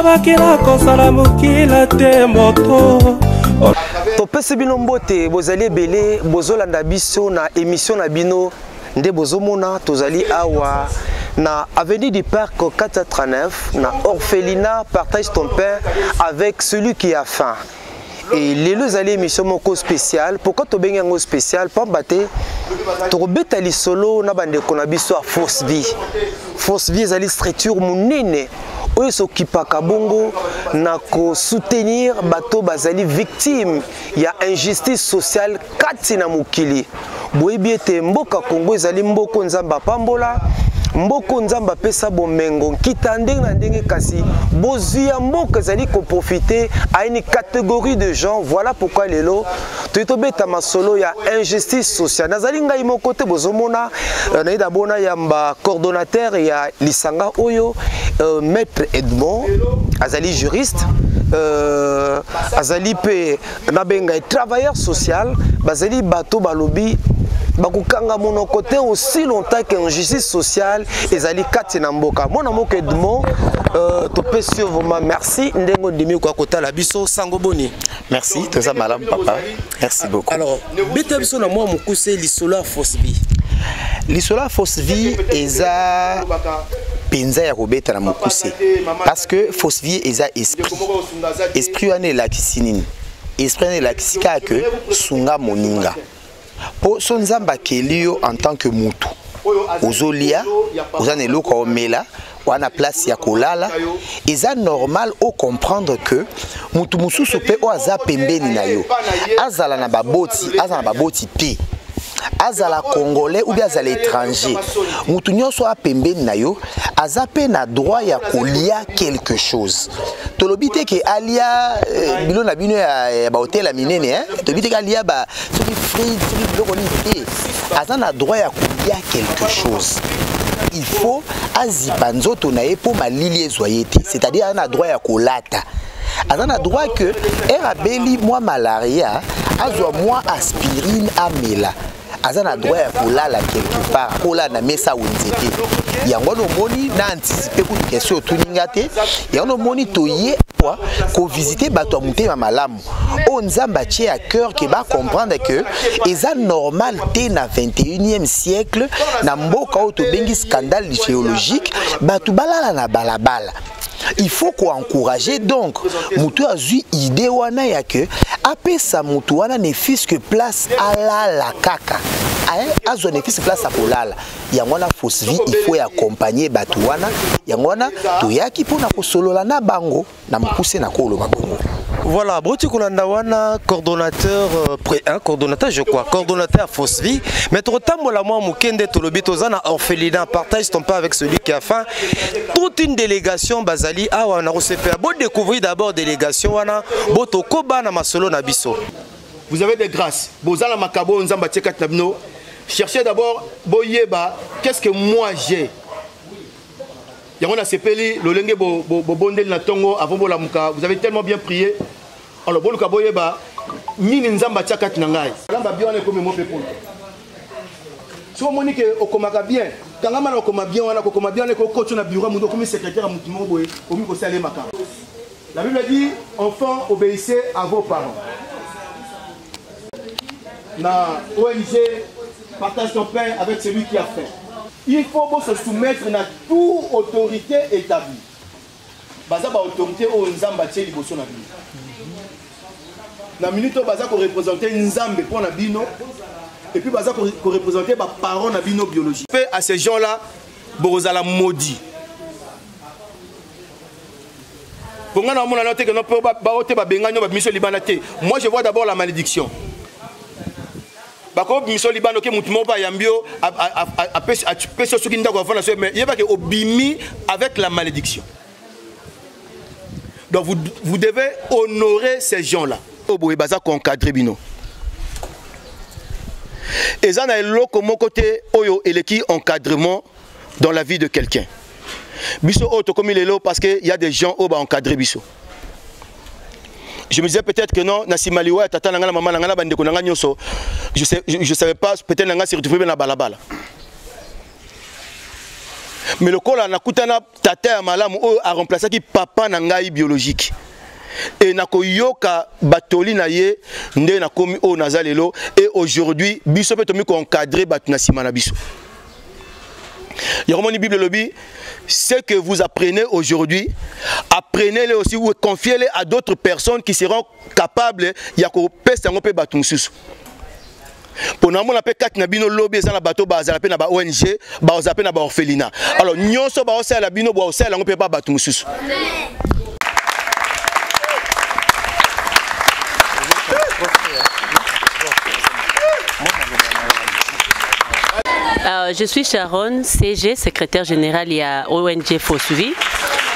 bakila kosala mokila te moto. Topesi bino mbote bozali ebele bozolanda biso na émission na bino nde bozomona tozali awa na avenue du Parc 439 na orphelinat partage ton pain avec celui qui a faim. Et les deux alliés émission moko spécial. Pourquoi tu bengi ngo spécial? Pas battre. Tu rebeta li solo na bande konabiso a force vie. Force vie zali structure munene. Oyo s'occupa kabongo na ko soutenir bato bazali victime ya injustice sociale kati na mukili. Boyebi ete mboka Congo ezali mboko nzamba pambola. Mboko nzamba pesa bomengo kita ndenge na ndenge kasi bozia mboka zali ko profiter à une catégorie de gens. Voilà pourquoi lelo tobeta masolo ya injustice sociale nazali ngai mo côté bozomona na dabona yamba coordonnateur ya lisanga oyo maître Edmond azali juriste azali pe na benga travailleur social bazali bato balobi bakukanga mono côté aussi longtemps que injustice sociale ezali kati na mboka mona moko Edmond to pe sûrement merci ndengo dimi kwa kota la biso sango boni. Merci toza malam papa, merci beaucoup. Alors beta biso na moi mokuse lisolo force vie. Lisolo force vie eza penza ya kobeta na mokuse parce que force vie eza esprit ane la kisinini esprit ane la kisika que sunga moninga po son nzamba kelio en tant que mutu ozolia ozane loko omela wana place ya kolala eza normal au comprendre que mutu mususu pe o aza pembeni na yo azala na baboti pe azala congolais ou bien azala étranger mutu nyonso a pembeni na yo aza pe na droit ya kolia quelque chose tolobi te ke alia bilo na bino ya ba hotel minene tolobi te ke alia ba soki free biloko nini te aza na droit ya kolia quelque chose. Il faut azipa nzoto na ye po malili ezwaye te, c'est-à-dire aza na droit ya kolata aza na droit que erabeli mwa malaria azwa mwa aspirine amela aza na droit ya kolala quelque part kolala na mesa wenzete yango no moni na anticiper ku question tuninga te yango no moni toye quoi ko visiter bato mutema malamu o nzamba tie à cœur que ba comprendre que eza normal te na 21e siècle na mboka o to bengi scandale géologique bato balala na balabala. Il faut encourager donc mutu azui idée wana ya que apesa mutu wana ne fils que place à la kaka azo ne fils place à kolala yangona fausse vie il faut accompagner batu wana yangona to yaki pona ko solola na bango na mukuse na kolo babongo. Voilà, Broti Kolandawana, coordonnateur, coordonnateur je crois, coordonnateur Fausse Vie. Mais trop tard, la moi, Moukende, Tolobitozana, orphelinat, partage ton pas avec celui qui a faim. Toute une délégation, Bazali, ah, on a reçu. Bon, découvrir d'abord délégation, wana, Boto Koba, na Masolo, Nabiso. Vous avez des grâces. Bozala Makabo, Nzamba Tchekat Nabno. Cherchez d'abord, Boyeba, qu'est-ce que moi j'ai? Vous avez tellement bien prié. Alors, bon, ni nzamba tchakat nangai. Nzamba bien on est comme mon peuple. Si on monique au komaka bien, quand on a komaka bien, on a komaka bien, on est coach na bureau, on comme secrétaire à Moutimo boy, au miko salé maka. La Bible dit enfants obéissez à vos parents. Na ONG partage ton pain avec celui qui a faim. Il faut se soumettre à toute autorité établie. Baza ba autorité au nzamba tche liboso na bino. Na minute baza ko représenter nzambe pour na bino et puis baza ko représenter ba parents na bino biologique. Fait à ces gens-là bozala maudit. Moi je vois d'abord la malédiction. Bako miso libano ke mutumo ba yambio a peso soki ndako afana so mais yeba ke obimi avec la malédiction. Donc vous devez honorer ces gens-là. Oboye baza ko encadrer bino. Ezana eloko mon côté oyo eleki encadrement dans la vie de quelqu'un. Biso auto comme il est là parce que il y a des gens au ba encadrer biso. Je me disais peut-être que non, Nassimaliwa, tata nangana maman nangana bandeko nanga nyoso. Je savais pas peut-être nanga se retrouver na balabala. mais le col na kutana tata ya malamu o a remplacé qui papa na ngai biologique et na koyoka batoli na ye nde na komi o nazalelo et aujourd'hui biso pe tomi ko encadrer batuna simana biso. Yoromoni Bible lobby, ce que vous apprenez aujourd'hui, apprenez-le aussi ou confiez-le à d'autres personnes qui seront capables ya ko pesa ngope batunsusu. Pour nous, on appelle 4 nabino lobby za na bato ba za na ba ONG, ba za na ba orphelinat. Alors nyonso ba osala la bino ba osala ngope ba batunsusu. Je suis Sharon, CG, secrétaire générale à ONG FOSVI.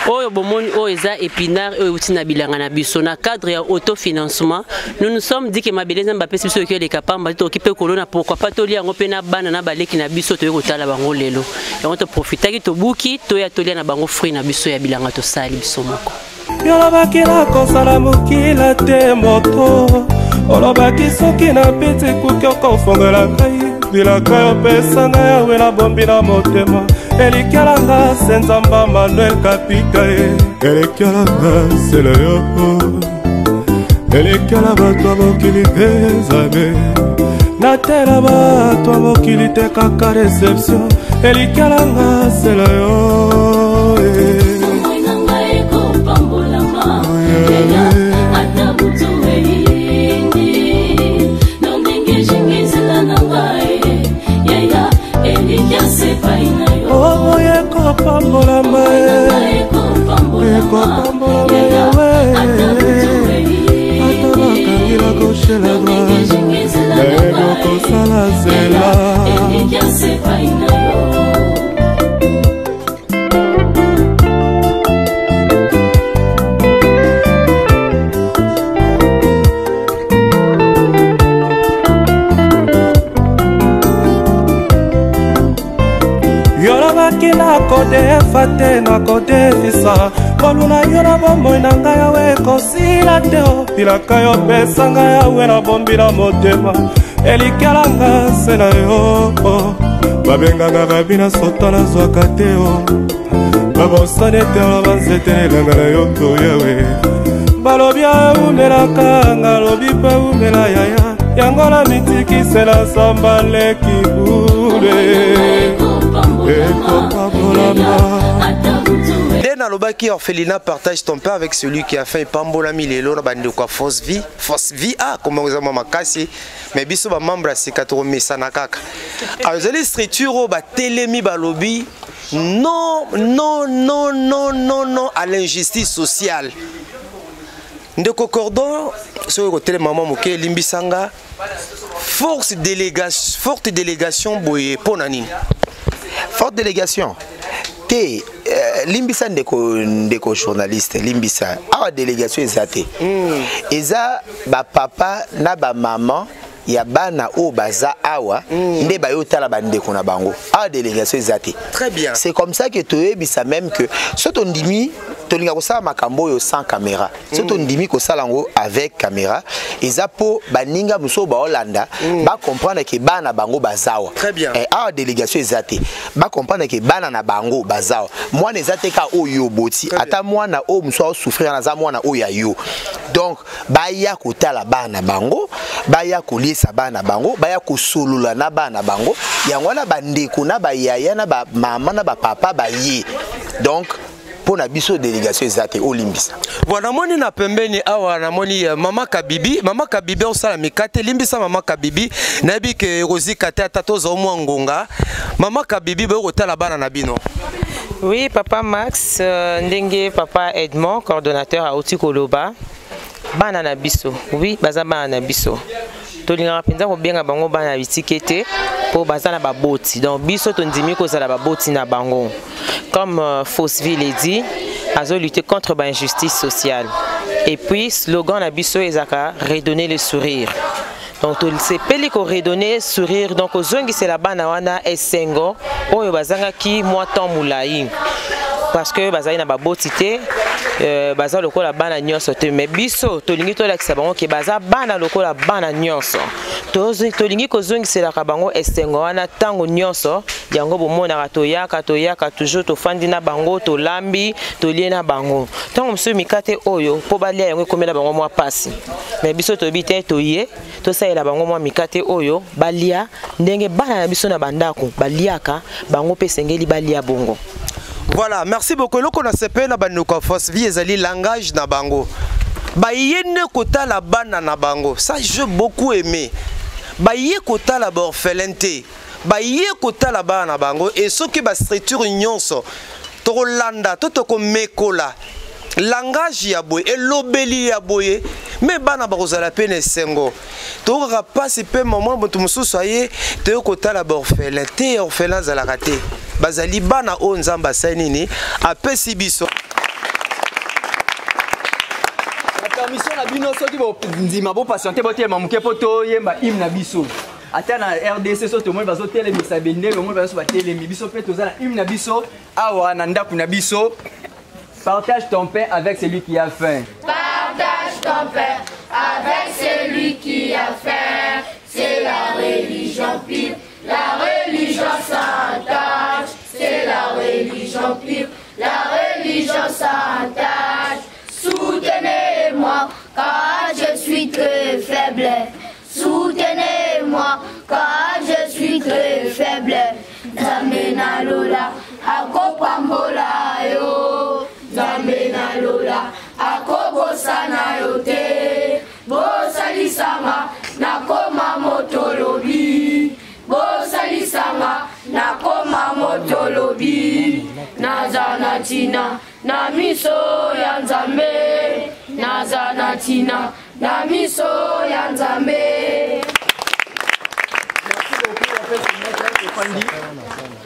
Oeza Épinard et Outina Bilangana Biso na cadre ya autofinancement. Nous nous sommes dit que ma beleza Mbappé biso que les capables to occupé kolona pourquoi pas to lia ngope na bana na baleki na biso to yotala bango lelo. Et on te profiter ki to buki to ya to lia na bango fruit na biso ya bilanga to sali biso moko. Yolobaki na kosala mokila te moto. Olobaki soki na pete kuki okofongela ngai. Bilaka yo pesa na yawe na bombi na motema. Elikialanga senzamba Manuel Kapika ye. Elikialanga sele yo. Elikiala bato mokili tezabe. Natela bato mokili te kaka reception. Elikialanga sele yo. Oh, eko pambola mae, eko pambola mae, ataba kangila koshela ba, eko kosala zela. Na kode fate na kode fisa koluna yona bombo na ngaya we kosila teo pilaka yo pesa ngaya we na bombi na motema elikalanga sena yo babenga ngabina sotana zwaka teo babosane teo banzete langa yo to yawe balobia umelaka ngalobi pa umela yaya yangola mitiki sena samba lekibule. Dena Lobaki orphelinat partage ton pain avec celui qui a fait Pambola Milelo na bande quoi fausse vie ah comment vous avez makasi mais biso ba membre c'est 4 mesana kaka alors les structures ba telemi ba lobby non à l'injustice sociale ndeko cordon so ko tele maman moké limbisanga forte délégation boye ponani. Forte délégation. Té limbisa ndeko journaliste limbisa awa délégation ezate. Eza ba papa na ba maman ya bana o baza awa nde bayo tala bandeko na bango. Awa délégation ezate. Très bien. C'est comme ça que toyebisa même que soto ndimi tolinga kosala makambo yo sans caméra. Soto ndimi kosala ngo avec caméra. Eza po baninga muso ba Hollanda ba comprendre que bana bango bazawa. Très bien. Et awa délégation ezate. Ba comprendre que bana na bango bazawa. Moi nezate ka oyo boti ata mwana o muso souffrir na za mwana o ya yo. Donc baya kotala bana bango, baya kolisa bana bango, baya kosolula na bana bango, yango na bandeko na ba yaya na ba mama na ba papa ba ye. Donc pour na biso délégation ezate olimbisa. Voilà moni na pembeni awa na moni mama Kabibi on sala mikate limbisa mama Kabibi na bi ke Rosi kate atato zo mwangonga mama Kabibi be kotala bana na bino. Oui papa Max ndenge papa Edmond coordonnateur à Otikoloba bana na biso oui baza bana na biso tolinga penza ko benga bango bana bitikete pour baza na baboti donc biso tondimi ko zala baboti na bango comme FOSVI l'a dit azo lutter contre l'injustice sociale et puis slogan na biso ezaka redonner le sourire. Donc c'est peli ko redonner sourire donc ozongi c'est la bana wana esengo oyo bazanga ki moi temps moulayi parce que bazali na babotité baza lokola bana nyonso te mais biso tolingi tolakisa bango ke baza bana lokola bana nyonso tolingi kozongiselaka bango esengo wana ntango nyonso yango bomonaka toyaka toujours tofandi na bango tolambi tolie na bango ntango mosusu mikate oyo mpo balia yango ekomela bango mwa pasi mais biso toyebi te toye tosalela bango mwa mikate oyo balia ndenge bana na biso na bandako baliaka bango mpe esengeli balia bongo. Voilà, merci beaucoup. Loko na sepe na banuka force vie ezali langage na bango. Ba yene kota la bana na bango. Ça j'ai beaucoup aimé. Ba yé kota la orphelinté. Ba yé kota la bana na bango et soki ba structure nyonso. To Rolanda, to ko mekola. Langage ya boye et lobeli ya boye. Mais bana ba kozala pene sengo. To ka passe pe moment botu mususu aye to kota la orphelinté, orphelin za la raté. Bazali bana o nzamba sanini apesi biso la permission na bino soki bo ndima bo patienter bo tema muke poto yemba hymne na biso ata na RDC so to mo bazo telemisa bende mo bazo ba telemi biso pe to za hymne na biso awa na ndaku na biso. Partage ton pain avec celui qui a faim. Partage ton pain avec celui qui a faim. C'est la religion pure, la religion sans tâche. C'est la religion pure, la religion sans tâche. Soutenez-moi car je suis très faible. Soutenez-moi car je suis très faible. Zamena lola akopambola yo. Zamena lola akobosana yo te. Bosalisama nakoma motolobi. Bosalisama nakoma motolobi. Nazanatina na miso ya Nzambe. Nazanatina na miso ya Nzambe.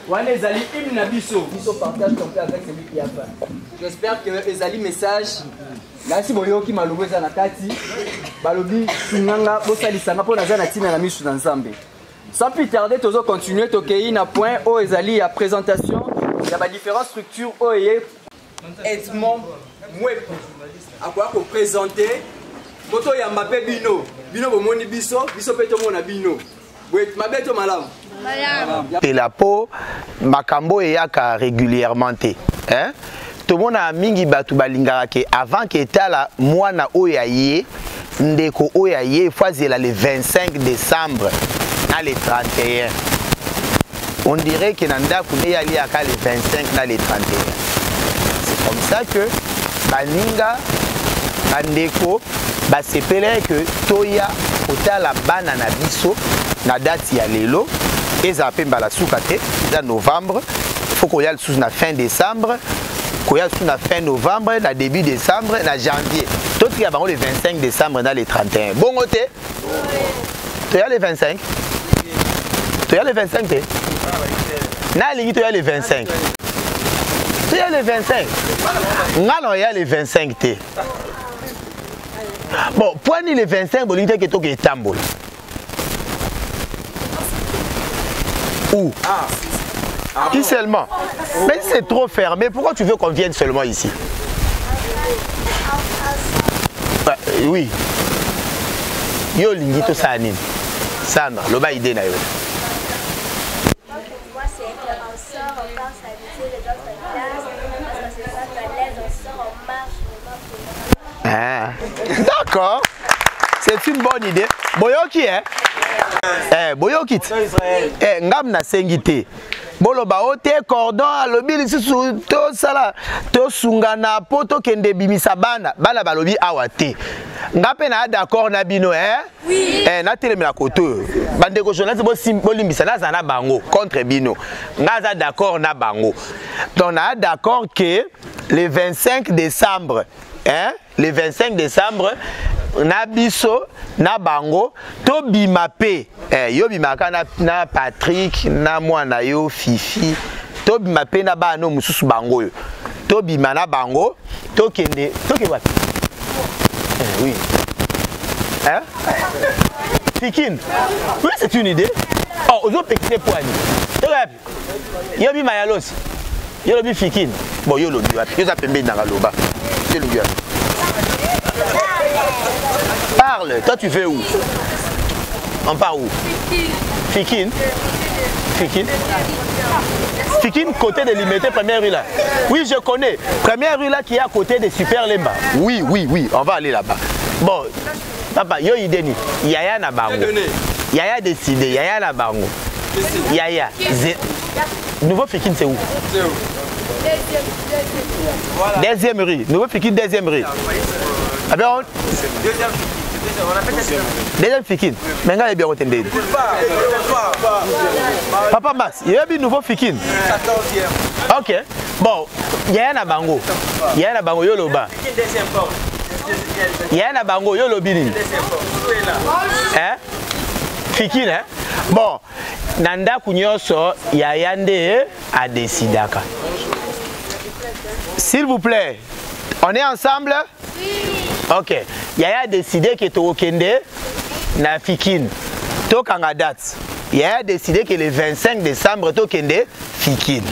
Wana ezali hymne na biso partage ton pain avec celui qui a faim. J'espère que ezali message nasi boyoki malobo eza na kati balobi singanga bosalisanga mpo naza na ntina na miso na Nzambe. Sans plus tarder tozo continuer tokei na point o ezali ya présentation ya ba différentes structures o eye Edmond Mwepo akoya ko présenter boto ya Mbappé bino bomoni biso pe tomona bino mabeto malamu. Et la peau, makambo eyaka régulièrement te. Hein? Tout le monde a mingi batu balingara ke avant que tala mwana oyaye ndeko oyaye fazela le 25 décembre na le 31. On dirait que nanda kune ali aka le 25 na le 31. C'est comme ça que baninga bandeko basepele que toya otala bana na biso na date ya lelo. Eza pemba la soukate, eza novembre, il faut qu'on y aille sous la fin décembre, qu'on y aille sous la fin novembre, la début décembre, la janvier. Tout qui a le 25 décembre, dans les 31. Bon côté? Tu as les 25? Tu as les 25? Na lingi tu as les 25. Tu as les 25. Non, il y a les 25 t. Bon, point ni les 25, bon, il y a que tu tambour. Où? Qui seulement? Mais c'est trop fermé. Pourquoi tu veux qu'on vienne seulement ici? Bah, oui. Yo lingito sanin. Sana, le bas idée na yo. Ah, d'accord. C'est une bonne idée. Boyoki, hein? Boyokit. Ngam na sengite. Boloba ote cordon alobi lisusu to sala to sungana poto kende bimisa bana balobi awate. Ngape na d'accord na bino Oui. Na telemela koto. Bande ko journaliste bo limbisa na zana bango contre bino. Ngaza d'accord na bango. Donc na d'accord que le 25 décembre le 25 décembre na biso na bango to bimape yo bimaka na Patrick na mwana yo Fifi to bimape na bano mususu bango yo to bima na bango to kende wapi oui Fikin oui c'est une idée oh ozo pekite poani to wapi yo bima ya losi yo lobi Fikin bon yo lobi wapi yo za pembe na loba monsieur Lingua. Parle, toi tu veux où? On part où? Fikine. Fikine. Fikine, côté de Limité, première rue là. Oui, je connais. Première rue là qui est à côté de Super Lemba. Oui, oui, oui, on va aller là-bas. Bon, papa, yo ideni. Yaya na bango. Yaya décidé, Yaya na bango. Yaya. Nouveau Fikine, c'est où? Deuxième rue. Nouveau Fikine, deuxième rue. Ah ben, deuxième Fikine. Mais regarde bien retenu. Papa Max, il y a un nouveau Fikine. 14e. Ok. Bon, il y a un bango. Il y a un bango yoloba. Il y a un bango yolobini. Hein? Fikine, hein? Bon, Nanda Kunyoso, Yayande a décidé. S'il vous plaît, on est ensemble? Oui. Ok. Yaya a décidé que tu Kende na Fikine. Tokanga date. Yaya a décidé que le 25 décembre tu Kende Fikine.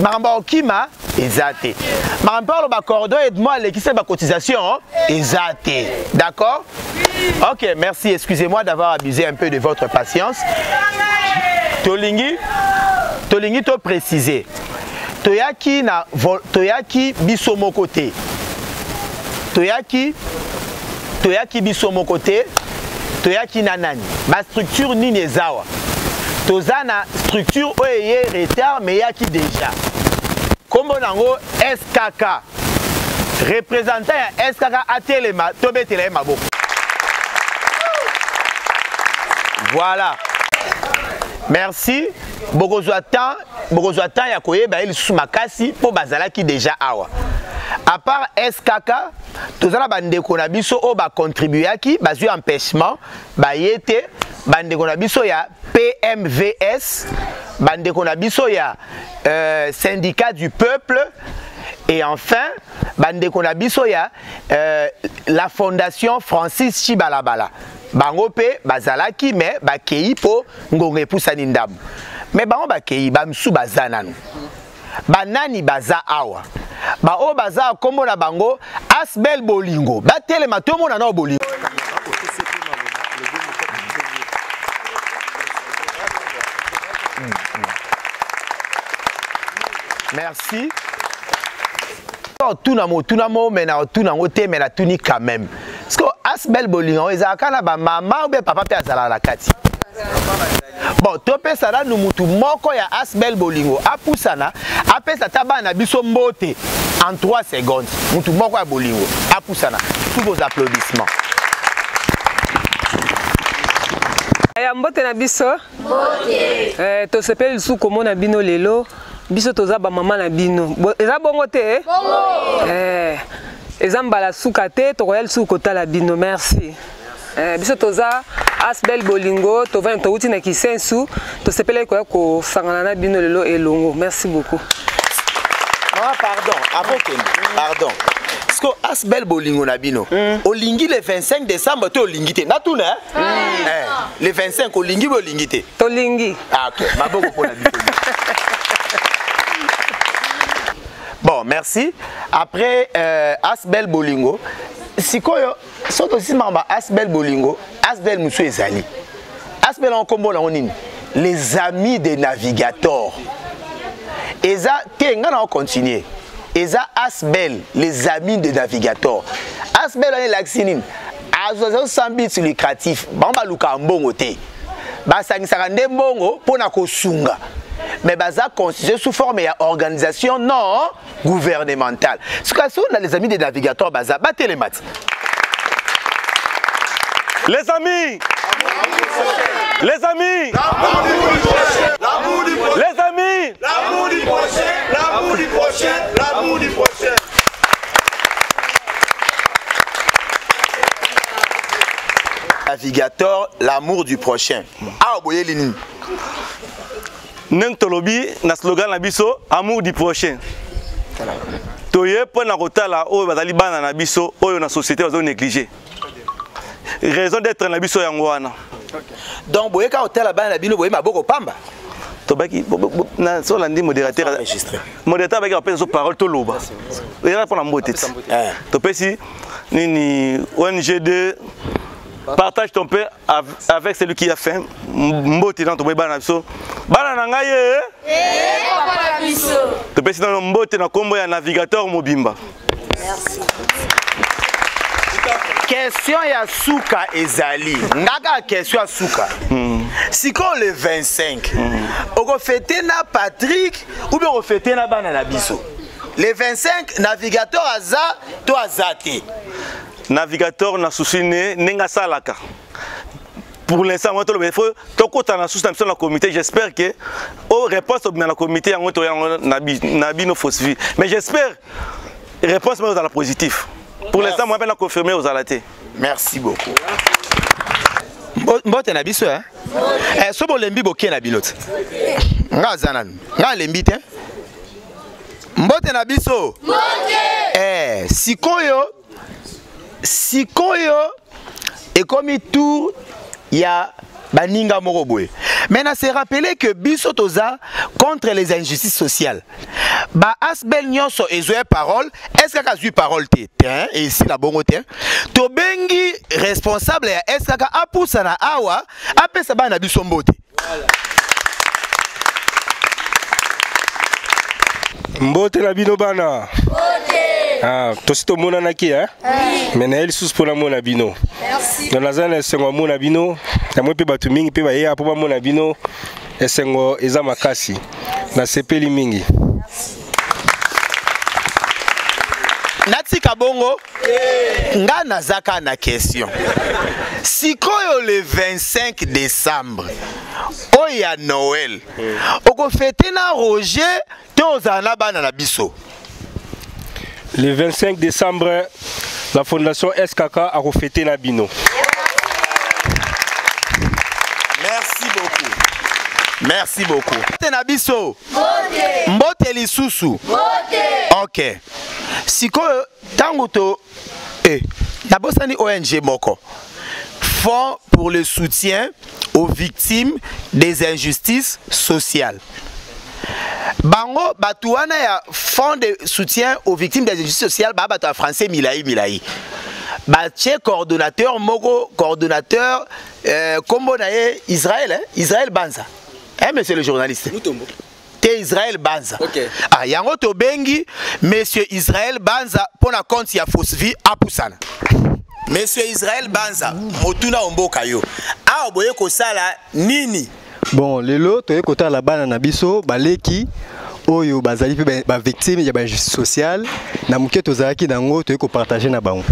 Maramba Okima ezate. Maramba le cordon et moi les qui c'est ma cotisation ezate. D'accord? Ok, merci. Excusez-moi d'avoir abusé un peu de votre patience. Tolingi to préciser. Toyaki biso mon côté. Toyaki biso mon côté. Toyaki nanani. Ma structure ni nezawa. Tozana structure oye retard mais yaki déjà. Kombo nango SKK. Représentant ya SKK atelema tobetela maboko. Voilà. Merci. Bogozoatan ya koyeba il sous makasi po bazala ki déjà awa. À part SKK, tous les bandeko na biso o ba contribuer ki bazu empêchement ba yete bandeko na biso ya PMVS, bandeko na biso ya syndicat du peuple et enfin bandeko na biso ya la fondation Francis Chibalabala. Bango pe bazalaki mais bakei po ngonge pusani ndamu. Mais bango bakei ba msu bazananu. Banani baza awa. Ba o baza kombo na bango Asbel Bolingo. Ba telema to mona na Bolingo. Merci. Tout na mo mais na tout na ngote mais na tuni quand même. Parce que Asbel Bolingo ezaka na ba maman ou bien papa pe azala la kati. Bon, topé ça là nous mutu moko ya Asbel Bolingo apusana apesa tabana biso mbote en 3 secondes. Mutu moko ya Bolingo apusana. Tous vos applaudissements. Ya mbote na biso. Mbote. To sepel su komo na bino lelo. Biso toza ba maman na bino. Eza bongo te? Bongo. Eza mbala suka te to royal su kota la bino. Merci. Biso toza Asbel Bolingo, to va to uti na kisensu, to sepele ko sangana na bino lelo elongo. Merci beaucoup. Ah pardon, pardon. Parce que Asbel Bolingo na bino, olingi le 25 décembre to olingité. Na tout né? Le 25 olingi bo olingité. To lingi. Ah OK, maboko pour la bino. Bon, merci. Après Asbel Bolingo, sikoyo soto simamba Asbel Bolingo, Asbel Moussou Ezali. Asbel en combo la onine. Les amis des navigateurs. Eza kenga on continue. Eza Asbel, les amis des navigateurs. Asbel on l'axinine. Azozo sambit sur lucratif. Bamba luka mbongo te. Ba sangisaka ndembongo pona kosunga. Mais baza constitué sous forme d'organisation non gouvernementale. Ce que sont les amis des navigateurs baza battez les maths. Les amis, les amis, L'amour du prochain, les amis, l'amour du prochain, l'amour du prochain, l'amour du prochain. Navigateur, l'amour du prochain. Ah, boye lini. Neng tolobi na slogan na biso amour du prochain. Toye po na kotala oyo bazali bana na biso oyo na société bazo négliger. Raison d'être na biso yango wana. Donc boye ka hôtel bana na bino boye maboko pamba. tobaki na so landi modérateur modérateur baki appelle so parole to loba era pour la mbote to pesi nini ONG2 partage ton pain avec celui qui a faim mbote dans to bana biso bana na ngai papa biso to pesi na mbote na kombo ya navigateur mobimba. Merci. Question ya suka ezali. Ngaka question ya suka. Siko le 25. Oko fêter na Patrick ou bien oko fêter na bana na biso. Le 25 navigateur aza to azate. Navigateur na susine nenga salaka. Pour l'instant moi to le faut to kota na souci na comité, j'espère que au réponse dans la comité yango to na bino fosfi. Mais j'espère réponse dans la positive. Pour l'instant, moi, je vais confirmer aux alatés. Merci beaucoup. Mbote na biso hein? So bo lembi boke na bilot. Nga zanan. Nga lembi te. Mbote na biso. Mbote. Sikoyo ekomi tour ya baninga moko boye. Maintenant, c'est rappelé que biso toza contre les injustices sociales. Ba asbel nyonso ezoe parole, est-ce que kazu parole te? Tiens, et ici la bongo te. To bengi responsable ya est-ce que apusa na awa, apesa bana biso mbote. Mbote na bino bana. Ah, tosi to mona naki hein? Mais na lisusu pour la mona bino. Merci. Dans la zone esengo mona bino, na mo pe batu mingi pe ba ya po mona bino esengo eza makasi. Na sepeli mingi. Nati kabongo nga nazaka na question. Sikoyo le 25 décembre oya Noël. Oko fêter na Roger tozana bana na biso. Le 25 décembre, la fondation SKK a refêté Nabino. Merci beaucoup. Merci beaucoup. Nabiso. Mbote lisusu. Ok. Siko tango to nabosani ONG moko. Fonds pour le soutien aux victimes des injustices sociales. Bango batouana ya fonds de soutien aux victimes des injustices sociales ba bato français Milaï. Bache coordonnateur Mogo coordonnateur kombo na Israël Israël Banza. Monsieur le journaliste. Te Israël Banza. Okay. Ah yango to bengi monsieur Israël Banza pour la compte ya Fosvi apusana. Monsieur Israël Banza motuna omboka yo. Ah boye ko sala nini? Bon, lelo toye kota la bana na biso baleki oyo bazali pe ba victime ya ba justice sociale na muke tozalaki nango toye ko partager na bango.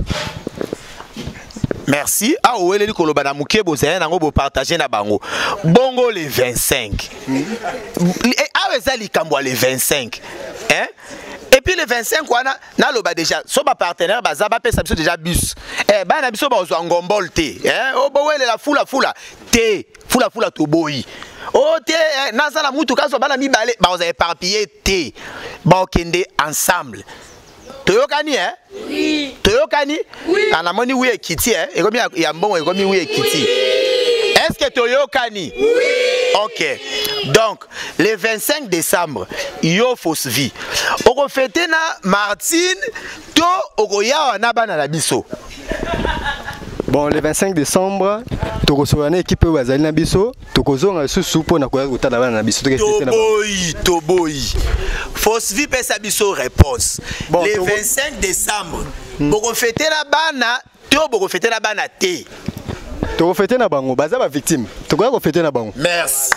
Merci. Ah ouele li koloba na muke bozali nango bo partager na bango. Bongo le 25. Ah ezali kambwa le 25. Hein? Et puis le 25 wana na loba déjà so ba partenaire baza ba pesa biso déjà bus. Bana biso ba zo ngombol te. Hein? O bo wele la fula te. Fula to boyi. Oh te nazala mutu kaso bana mibale ba oza éparpillé te. Ba okende ensemble. Toyokani hein? Oui. Toyokani? Oui. Anamoni oui ekiti hein? Ekomi ya mbongo ekomi oui ekiti. Est-ce que toyokani? Oui. OK. Donc le 25 décembre, yo Fosvi. Oko fêter na Martine to okoya na bana la biso. Bon, le 25 décembre, tu reçois une équipe Wazali Nabiso, tu reçois un sous pour Nabiso. Toboy. Fosvi peut sabiso réponse. Bon, le 25 décembre, pour fêter la bana, tu pour fêter la bana té. Tu refêter na bango, baza ba victime. Tu vas refêter na bango. Merci.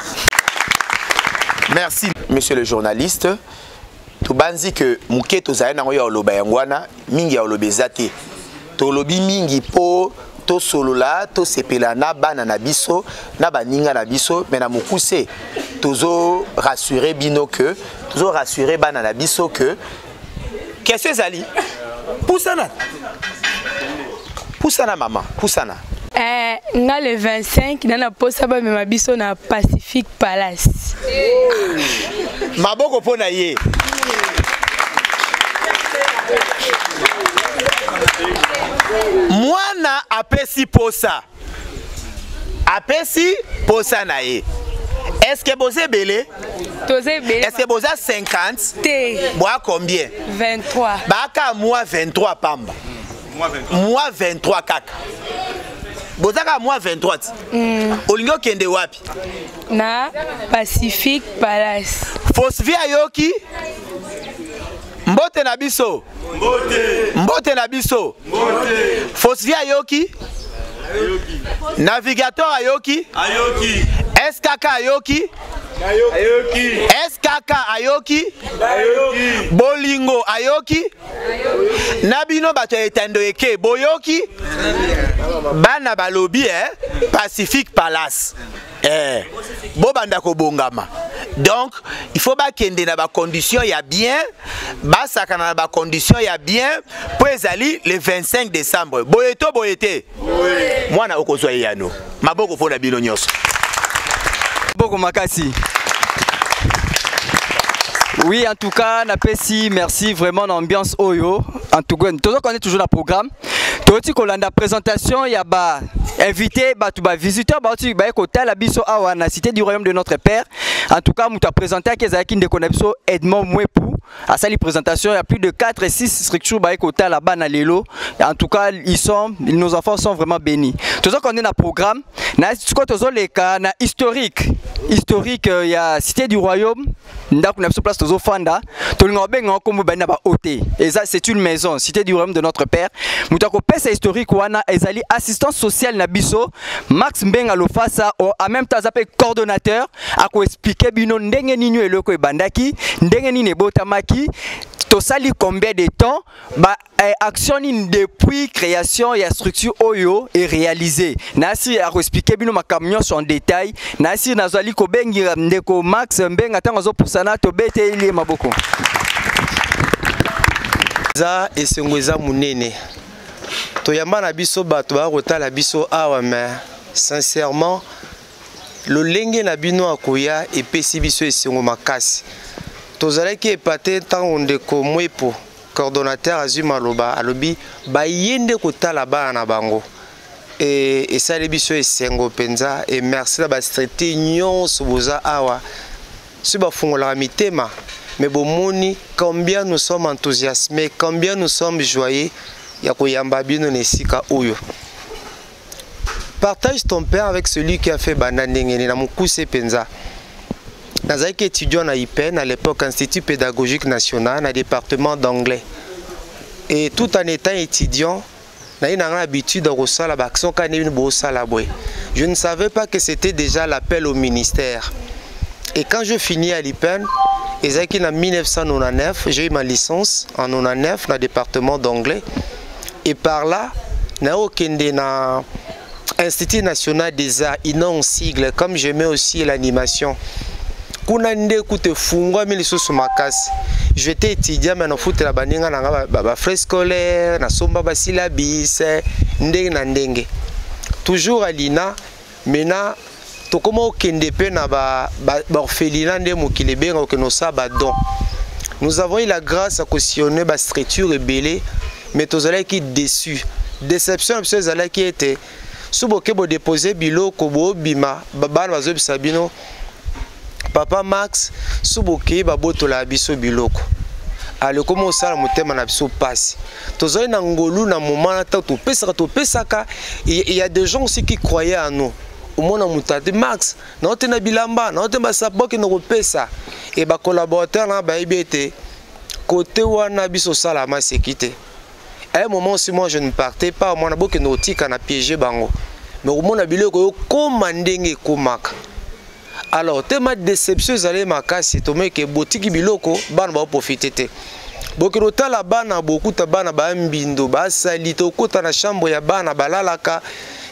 Merci, monsieur le journaliste. Tu banzi que muketo zaena ngoya oloba yangwana, mingi ya olobezate. To lobi mingi po to solola to sepela na bana na biso na baninga na biso mais na mukuse tozo rassurer bino que tozo rassurer bana na biso que qu'est-ce que zali poussana maman poussana nga le 25 na posa ba mema biso na Pacific Palace maboko pona ye mwana apesi posa na ye Est-ce que vous êtes belé? Est-ce que vous êtes 50? Moi combien? 23. Baka moi 23 pamba. Moi 23 kaka. Bozaka moi 23. Olingo kende wapi? Na Pacific Palace. Fosvi ayoki? Mbote na biso. Mbote na biso. Fosvi ayoki? Navigateur ayoki? Ayoki. SKK ayoki? Ayoki. SKK ayoki? Ayoki. Bolingo ayoki? Nabino bato etando eke boyoki? Bana balobi Pacific Palace. Bobanda ko bongama. Donc, il faut ba kende na ba condition ya bien, ba sakana na ba condition ya bien pour ezali le 25 décembre. Boyeto boyete. Mwana okozwa yano. Maboko fona bino nyonso. Boko makasi. Oui, en tout cas, Napesi, merci vraiment l'ambiance Oyo. En tout cas, nous connaissons toujours le programme. Tout ce qu'on a la présentation, il y a invité, visiteurs, côté la biso awa na cité du royaume de notre Père. En tout cas, nous avons présenté à Kezaki de Konepso Edmond Mouepou. À sa présentation, il y a plus de 4 et 6 structures côté là-bas na Lelo. En tout cas, nos enfants sont vraiment bénis. Tout ce qu'on a dans le programme, les cas historique. Historique, il y a cité du royaume. Place Fanda, et ça c'est une maison, cité du royaume de notre Père. Moutako pesa historique wana ezali assistance sociale na biso. Max Mbenga Lofasa en même temps appelé coordonnateur a ko expliquer bino ndenge nini eloko ebandaki, ndenge nini botamaki. Tosali combien de temps action depuis création et structure Oyo est réalisée. Nasi a expliqué bino makamyo en détail. Nasi nazali ko bengi ndeko Max Mbenga tango pour sana to bete ili maboko. Za esengweza munene. Toyamba na biso bato ba rotala biso awa mais sincèrement le lenge na bino akoya epesi biso esengo makasi. Tozalaki epate ntango ndeko Mwepo coordonnateur Azuma Loba alobi bayende kotala bana na bango et sali biso esengo penza et merci na ba stricte nyonso boza awa si bafungola mitema mais bomoni combien nous sommes enthousiasmés, combien nous sommes joyeux ya koyamba bino nesika oyo. Partage ton père avec celui qui a fait banandengeni na mukuse penza. Nazaki étudiant à IPEN à l'époque Institut pédagogique national dans le département d'anglais. Et tout en étant étudiant, j'ai l'habitude de faire la action quand je ne savais pas que c'était déjà l'appel au ministère. Et quand je finis à l'IPEN, en 1999, j'ai eu ma licence en 1999 dans le département d'anglais. Et par là, j'ai eu l'Institut national des arts, en sigle, comme j'aimais aussi l'animation. J'étais étudiant mais foot la baninga na frais scolaire na somba basila bis ndenge na ndenge toujours à l'INA maintenant to comment okende pe na ba orphelinat nde mokile benga ke no saba don. Nous avons eu la grâce à cautionner ba structure rebelle mais tozala ki déçu déception parce que qui était suboke bo déposer biloko bo bima baba bazo bisabino. Papa Max, suboke baboto la biso biloko. Ale komo sala motema na biso passe. Tozali na ngolu na moment na to pesaka. Il y a des gens aussi qui croyaient en nous. Au moins mutate Max, na otena bilamba, na otena saboke no pesa. Et ba collaborateur na ba ibete côté wana biso sala ma sécurité. À un moment aussi moi je ne partais pas, au moins na boke no tika na piéger bango. Mais au moins na biloko komandenge komaka. Alors, tema déception zale makasi to meke botiki biloko bana ba profiter. Bokirota la bana beaucoup ta bana ba mbindo ba sali to kota na chambre ya bana balalaka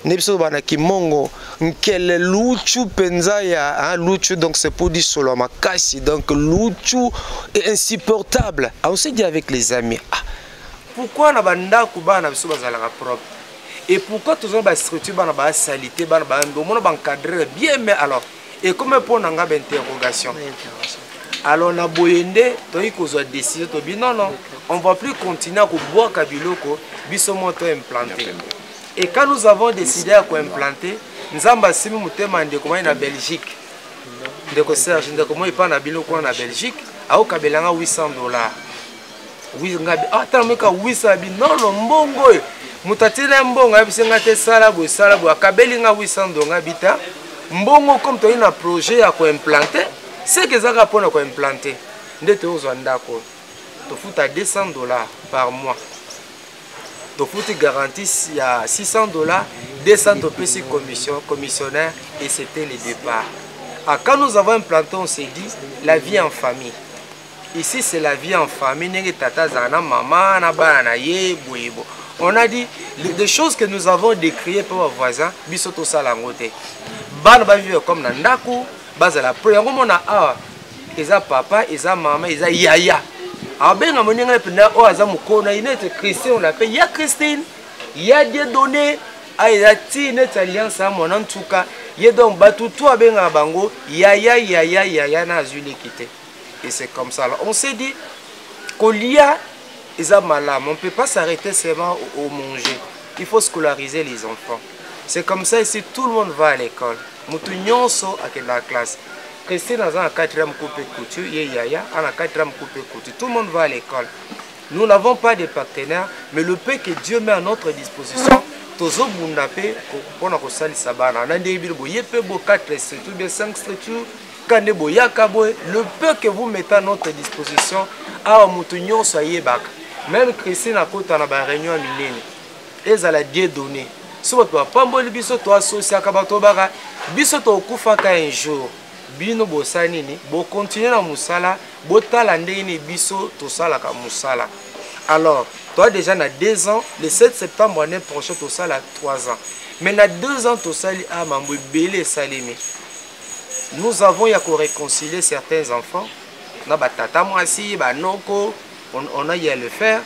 nebiso bana kimongo nkele luchu penza ya luchu donc c'est pour dire solo makasi donc luchu est insupportable. On s'est dit avec les amis pourquoi na banda ku bana biso bazalaka propre et pourquoi tous on ba structure bana ba salité bana ba mbindo ba encadrer bien mais alors et comme pour une interrogation. Alors on a boyende, décision non non, on va plus continuer à boire kabiloko, bisomoto implanté. Et quand nous avons décidé à implanter, nous avons simi mutema ndeko en Belgique. ndeko Serge ndeko moi pa na biloko na Belgique au kabelanga $800 oui ngabi ata meka 800 bi non lo mbongo mutatile mbongo abisenga te sala bo akabelinga $800 ngabita mbongo comme to ina projet ya ko implanter c'est que ça rapona ko implanter ndete ozwa ndako to futa $200 par mois to futi garantie ya $600 200 to pesi commissionnaire et c'était le départ. Quand nous avons implanté, on s'est dit la vie en famille. Ici, c'est la vie en famille. On a dit des choses que nous avons décriées par nos voisins. Bisoto salangote. Ban va vivre comme Nandaku. Bazala pro. On a eza papa, eza maman, eza yaya. Ben a mené oh azamukona inete Christine on l'appelle ya Christine. Ya Dieu donné. Aïda ti net alliance à mon en tout cas. Yé donc batu toi benga bango yaya na azuli quitté. Et c'est comme ça. Alors, on s'est dit qu'il y a des malades. On ne peut pas s'arrêter seulement au manger. Il faut scolariser les enfants. C'est comme ça ici, tout le monde va à l'école. Moutounion so à la classe. Christine a un 4e coupé couture, yaya a un 4e coupé couture. Tout le monde va à l'école. Nous n'avons pas de partenaires, mais le peu que Dieu met à notre disposition, tozo bundapé pour nous salir sabana. On a des bilbois, yepé bo 4 structures, bien 5 structures. Le peu que vous mettez à notre disposition, à Moutounion soyez bac. Même Christine a côté dans la réunion à Milène. Et à la Dieu donné. Si vous ne pas le biso, toi, associé à Kabatobara, biso to kufaka un jour. Bino bosanini, bo continuer à Moussala, botala ndeni biso, to sala ka Moussala. Alors, toi déjà, na 2 ans, le 7 septembre l'année prochaine, to sala 3 ans. Mais na 2 ans, to sali à Mambo Belé Salimé. Nous avons réconcilié certains enfants. On a eu à le faire.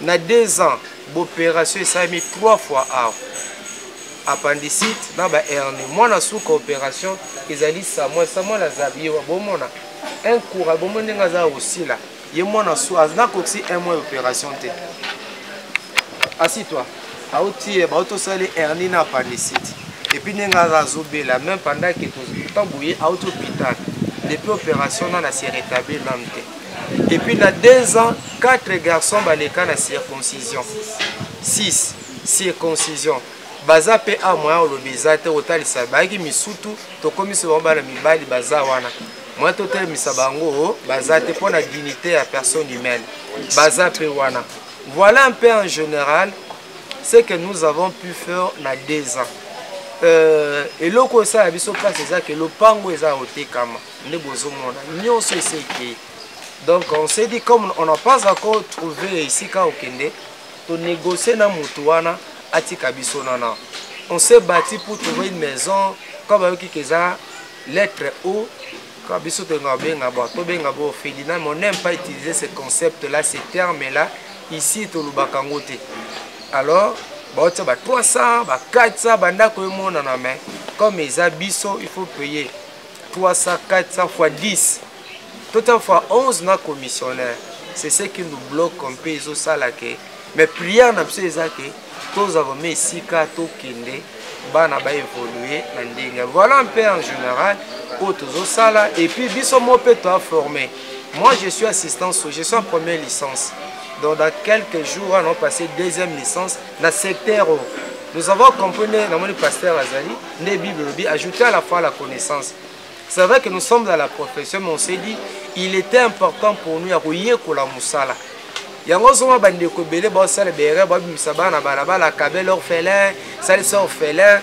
On a 2 ans d'opération, ça a mis 3 fois à appendicite, on a hernie. Moi, on a sous coopération, ils ont dit ça, moi, la zabi, un cours, aussi là. Et moi, on a sous, aussi 1 mois d'opération. Assis-toi. On a hernie, on a appendicite. Et puis, nous avons même pendant que nous avons bouillé à l'hôpital. Depuis l'opération, on a rétabli l'âme. Et puis, dans 2 ans, 4 garçons ont été en circoncision. 6 circoncision. Baza pe a moya o lobezate o talisa baki misutu to komisi bomba na mibali baza wana. Moi to tel misabango bazate pour la dignité à personne humaine. Baza pe wana. Voilà un peu en général ce que nous avons pu faire dans 2 ans. Et loko ça biso place c'est ça que le pango eza otekama ne bozomona nyonso eseki. Donc on s'est dit comme on n'a pas encore trouvé ici ka okende to négocier na mutu wana atika biso nana. On s'est battu pour trouver une maison comme qui keza lettre O ka biso te ngabenga ba to benga bo Ferdinand, mais on n'aime pas utiliser ce concept là, ces termes là ici to lubakangote. Alors bah 300, bah 400, mais comme les abisso, il faut payer 300, 400 fois 10. Total fois 11 na commissionnaire. C'est ce qui nous bloque un peu iso salake. Mais prière n'a pas que tous avons mis ici kato kende bana ba évoluer na. Voilà un peu en général autres sala et puis biso mo peut toi former. Moi je suis assistant, je suis en première licence. Donc dans quelques jours, on a passé 2e licence dans le secteur. Nous avons compris, dans le pasteur Azali, les Bibles, ajouter à la fois la connaissance. C'est vrai que nous sommes dans la profession, mais on s'est dit il était important pour nous à rouiller pour la moussala. Il y a un moment où on a belé, on a belé, on a belé, orphelin, ça les orphelins.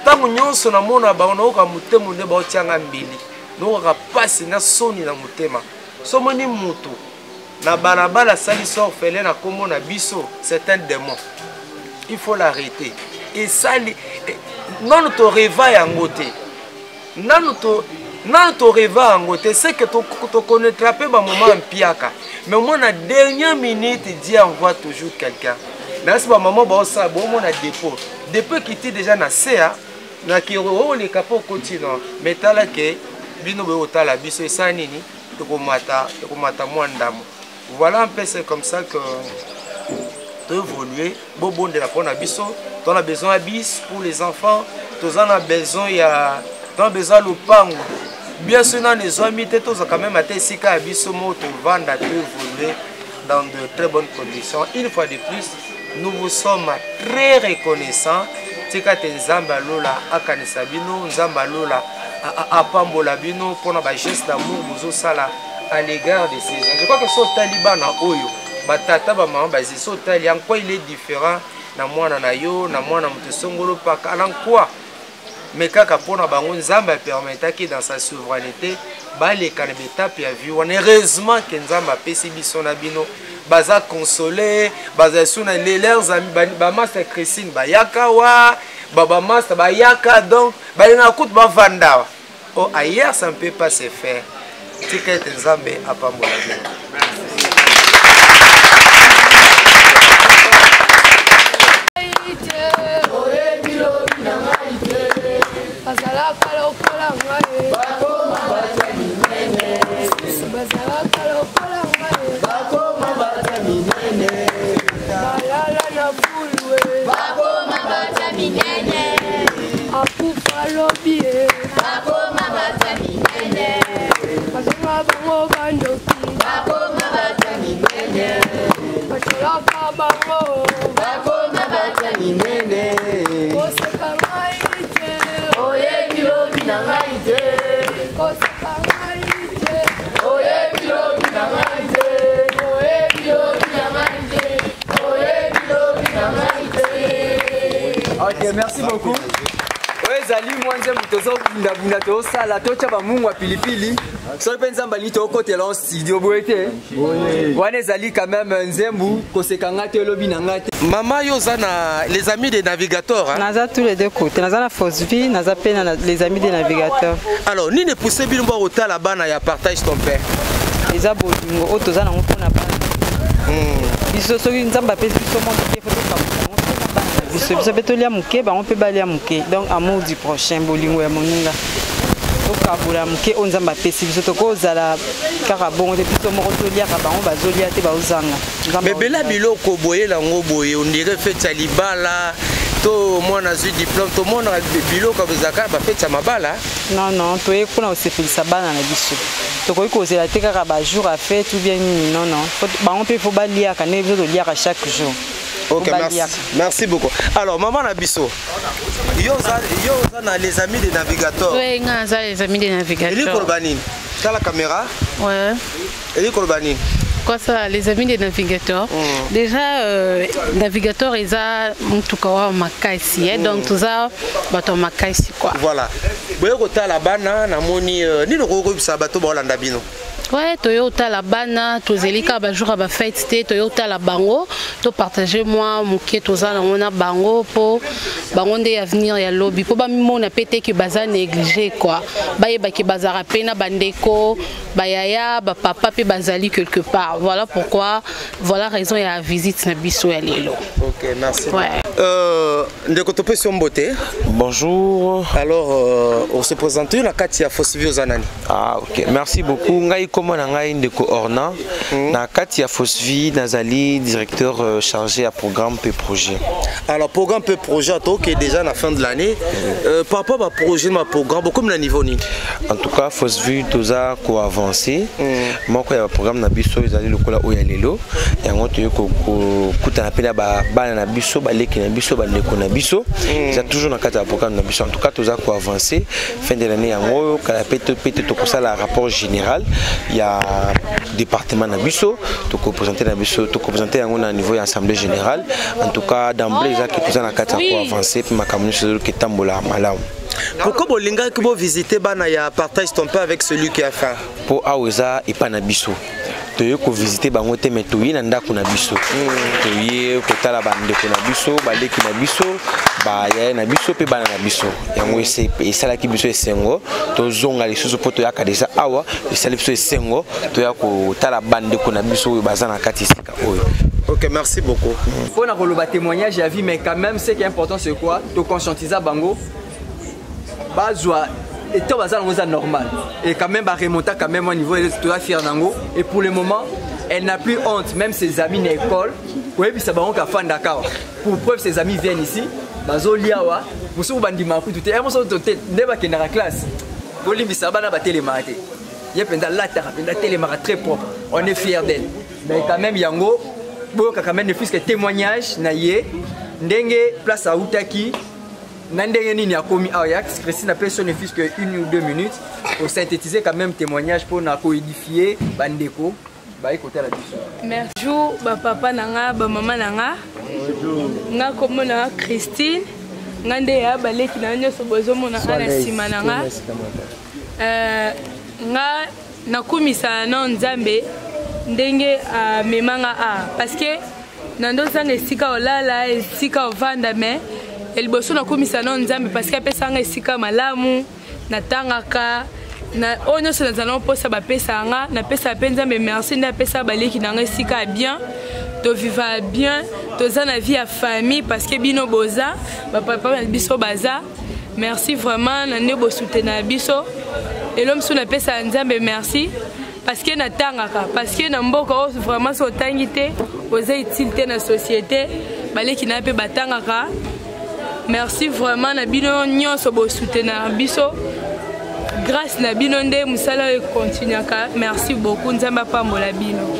Tant que nous sommes dans le monde, on a muté, on a tiens un bili. Nous avons passé na soni na mutema. Sommes ni mutu. Na balabala sali orphelin na komo na biso, c'est un démon. Il faut l'arrêter. Et ça, non to réveil en côté. Non to réveil en côté, c'est que tu connaîtras pas un moment en piaka. Mais moi, la dernière minute, Dieu envoie toujours quelqu'un. Mais c'est pas maman, bon ça, bon mon a dépôt. Dépôt qui était déjà na CA, na qui les capots continent. Mais t'as là que bino be otala biso ça nini, to komata moi ndamo. Voilà un peu c'est comme ça que tu évoluer. Bobo de la pona biso, tu as besoin de bis pour les enfants, tu en as besoin il y a donc besoin lupango bien sûr dans les amis tout ça quand même à tesika biso moto vendre de évoluer dans de très bonnes conditions. Une fois de plus, nous vous sommes très reconnaissants. Tika Nzamba Lola akanisa bino, Nzamba Lola apambola bino pour na geste d'amour bozo sala à l'égard de ces gens. Je crois que ce taliban na oyo batata ba maman ba so tali en quoi il est différent na mwana na yo na mwana mutesongolo paka en quoi mais kaka pona bango Nzamba permettait que dans sa souveraineté ba les kanebeta pia vu on heureusement que Nzamba pesi biso na bino baza consolé baza suna les leurs amis ba master Christine ba yakawa baba master ba yaka donc ba na kout ba vanda oh ailleurs ça ne peut pas se faire tika Nzamba apambola bino. Ok, merci beaucoup. Zali mwanze mutozo bunda to sala to chaba mungu wa pilipili. So penza mbali to côté là en studio boete. Wane zali quand même nzembu kosekanga te lobi na ngate. Mama Yozana les amis des navigateurs hein. Naza tous les deux côtés. Naza na fausse vie, naza pena les amis des navigateurs. Alors ni ne pousser bien boire au tala bana ya partage ton père. Eza bolingo otoza na mpona bana. Biso soki nzamba pesi biso mo ke photo ka biso betolia muke ba on peut balia muke donc amour du prochain bolingo ya moninga okabula muke onzamba pesi biso tokozala kaka bongo te biso moko tolia ka bango bazolia te baozanga bebela biloko boye lango boye on dirait fête ya libala to mwana zui diplôme to mona biloko bezaka ba fête ya mabala non toye kuna osepelisa bana na biso tokoki kozela te kaka ba jour à fête ou bien non bango pe faut balia ka ne biso tolia ka chaque jour. Ok, merci beaucoup. Alors, maman Nabiso, yo les amis des navigateurs. Oui, les amis des navigateurs. Eli Kolbanine, t'as la caméra? Ouais. Eli Kolbanine. Quoi ça, les amis des navigateurs? Déjà, navigateurs, ils ont en tout cas makaisi, donc tout ça, bateau makaisi quoi. Voilà. Boyo kota la bana, na moni ni le gros ça bateau bolanda bino. Ouais, Toyota la bana, tozelika ba jour ba fête té Toyota la bango, to partager moi muké tozala on a bango po bango ndé avenir ya lobby po ba mona pété que baza négligé quoi. Ba yeba ki bazara pena bandeko, ba yaya, ba papa pe bazali quelque part. Voilà pourquoi voilà raison ya visite na biso ya lelo. OK, merci. Ouais. Ndeko topé sur beauté. Bonjour. Alors on se présente na kati ya Fosvi ozanani. Ah OK, merci beaucoup. Ngai comment ngai ndeko Orna na kati ya Fosvi nazali directeur chargé à programme P projet. Alors programme P projet to qui est déjà à la fin de l'année par rapport à projet ma programme comme le niveau ni. En tout cas Fosvi toza ko avancer. Moko ya programme na biso ezali lokola oya lelo. Yango to ko kutana pena ba bana na biso ba leki na biso ba ndeko na biso. C'est toujours na kati ya programme na biso. En tout cas toza ko avancer fin de l'année yango kala pete to ko sala rapport général. Il y a département na biso to ko présenter na biso to ko présenter yango na niveau ya assemblée générale. En tout cas d'emblée ça que toza na kati ya ko avancer puis makamuni c'est que tambola malamu. Pourquoi bolinga que vous visiter bana ya partage ton peu avec celui qui a faim? Pour aweza et pas na biso. Toye ko visiter bango te mais toye na ndako na biso. Toye ko tala bandeko na biso, baleki na biso, ba ya na biso pe bana na biso. Yango et sala ki biso esengo, to zonga lisusu po to yaka déjà awa, et sala biso esengo, to ya ko tala bandeko na biso oyo bazana kati sika oyo. Ok, merci beaucoup. Pour na témoignage à vie mais quand même ce qui est important c'est quoi? To conscientiser bango. Bazwa et tout ça normal et quand même remonter quand même au niveau de la fière nango et pour le moment elle n'a plus honte même ses amis d'école oui puis ça va on fan Dakar pour preuve ses amis viennent ici bazo liawa mosuku bandima kutu te mosuku te nde bakendaka classe bolimbisa bana batelemaka te ye mpenza lataka mpenza telemaka très propre on est fier d'elle mais quand même yango boyoka quand même ne fût que témoignage na ye ndenge place autaki na ndenge nini akomi awa Christine appelle son ne fût que 1 ou 2 minutes pour synthétiser quand même témoignage pour na coédifier bandeko ba écouter la biso. Merci ba papa nanga ba mama nanga nga komo na Christine ngande ya baleki na nyoso bozomo na ana sima nanga nga nakumisa na nzambe ndenge memanga parce que nando sanga esika olala esika ovanda mais eliboso nakumisa na nzambe parce que apesanga esika malamu natangaka na onyo so nazana posa bapesa nga na pesa penza mais merci na pesa baleki na nga esika bien to vivre bien to zana vie à famille parce que bino boza ba papa biso baza merci vraiment na nebo soutenir biso et l'homme sous la pesa nzambe merci parce que natangaka parce que na mboka vraiment so tangité oza utilité na société baleki na pe batangaka merci vraiment na bino nyonso bo soutenir biso grâce na bino nde musala continuaka merci beaucoup nzamba pambola bino.